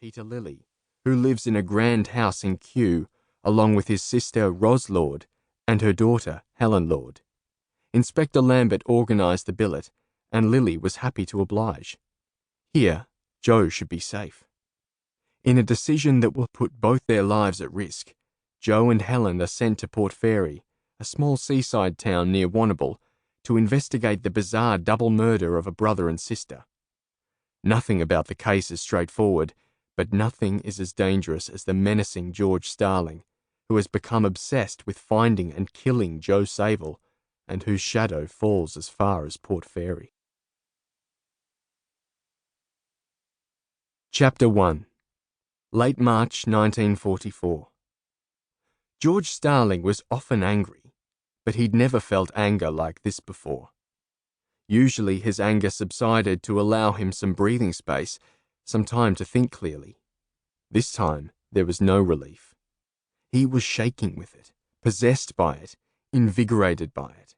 Peter Lilly, who lives in a grand house in Kew, along with his sister Ros Lord and her daughter Helen Lord. Inspector Lambert organised the billet, and Lilly was happy to oblige. Here, Joe should be safe. In a decision that will put both their lives at risk, Joe and Helen are sent to Port Fairy, a small seaside town near Wanable, to investigate the bizarre double murder of a brother and sister. Nothing about the case is straightforward, but nothing is as dangerous as the menacing George Starling, who has become obsessed with finding and killing Joe Sable, and whose shadow falls as far as Port Fairy. Chapter 1. Late March 1944. George Starling was often angry, but he'd never felt anger like this before. Usually his anger subsided to allow him some breathing space, some time to think clearly. This time there was no relief. He was shaking with it, possessed by it, invigorated by it.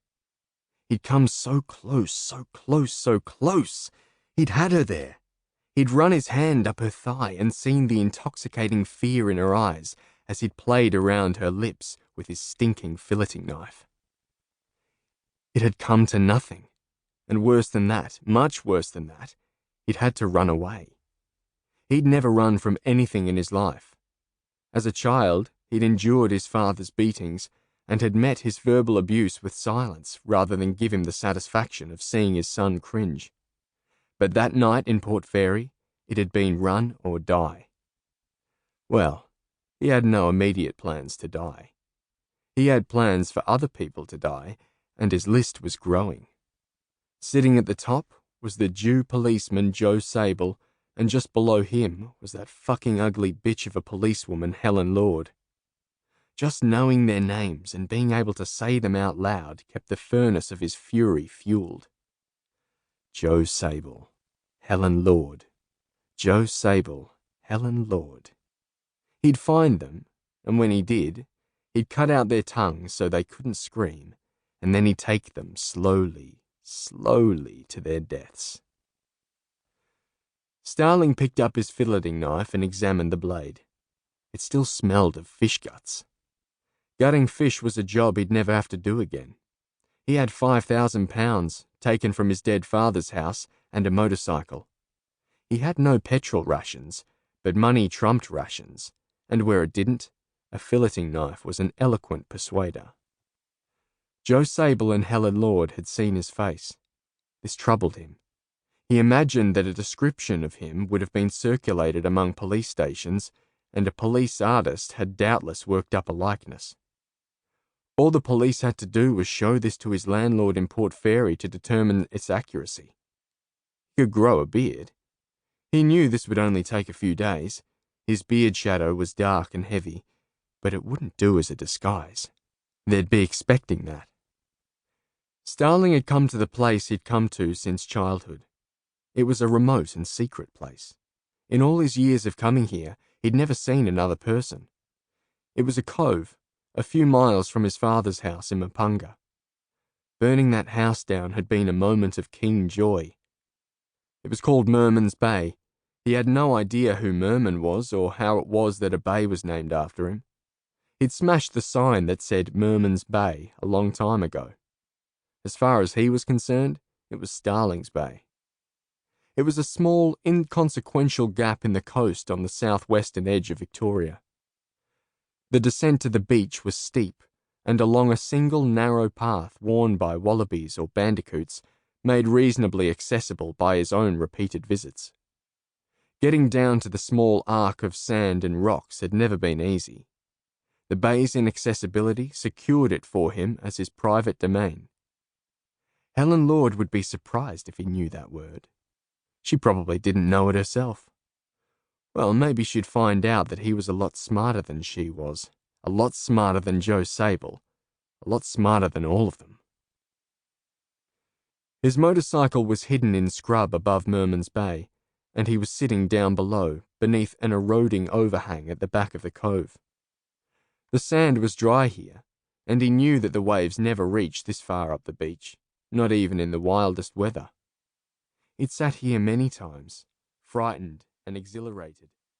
He'd come so close, so close, so close. He'd had her there. He'd run his hand up her thigh and seen the intoxicating fear in her eyes as he'd played around her lips with his stinking filleting knife. It had come to nothing, and worse than that, much worse than that, he'd had to run away. He'd never run from anything in his life. As a child, he'd endured his father's beatings and had met his verbal abuse with silence rather than give him the satisfaction of seeing his son cringe. But that night in Port Fairy, it had been run or die. Well, he had no immediate plans to die. He had plans for other people to die, and his list was growing. Sitting at the top was the Jew policeman Joe Sable, and just below him was that fucking ugly bitch of a policewoman Helen Lord. Just knowing their names and being able to say them out loud kept the furnace of his fury fueled. Joe Sable, Helen Lord. Joe Sable, Helen Lord. He'd find them, and when he did, he'd cut out their tongues so they couldn't scream, and then he'd take them slowly, slowly to their deaths. Starling picked up his filleting knife and examined the blade. It still smelled of fish guts. Gutting fish was a job he'd never have to do again. He had £5,000 taken from his dead father's house and a motorcycle. He had no petrol rations, but money trumped rations, and where it didn't, a filleting knife was an eloquent persuader. Joe Sable and Helen Lord had seen his face. This troubled him. He imagined that a description of him would have been circulated among police stations, and a police artist had doubtless worked up a likeness. All the police had to do was show this to his landlord in Port Fairy to determine its accuracy. He could grow a beard. He knew this would only take a few days. His beard shadow was dark and heavy, but it wouldn't do as a disguise. They'd be expecting that. Starling had come to the place he'd come to since childhood. It was a remote and secret place. In all his years of coming here, he'd never seen another person. It was a cove, a few miles from his father's house in Mapunga. Burning that house down had been a moment of keen joy. It was called Merman's Bay. He had no idea who Merman was or how it was that a bay was named after him. He'd smashed the sign that said Merman's Bay a long time ago. As far as he was concerned, it was Starling's Bay. It was a small, inconsequential gap in the coast on the southwestern edge of Victoria. The descent to the beach was steep, and along a single narrow path worn by wallabies or bandicoots, made reasonably accessible by his own repeated visits. Getting down to the small arc of sand and rocks had never been easy. The bay's inaccessibility secured it for him as his private domain. Helen Lord would be surprised if he knew that word. She probably didn't know it herself. Well, maybe she'd find out that he was a lot smarter than she was, a lot smarter than Joe Sable, a lot smarter than all of them. His motorcycle was hidden in scrub above Merman's Bay, and he was sitting down below, beneath an eroding overhang at the back of the cove. The sand was dry here, and he knew that the waves never reached this far up the beach, not even in the wildest weather. He'd sat here many times, frightened and exhilarated,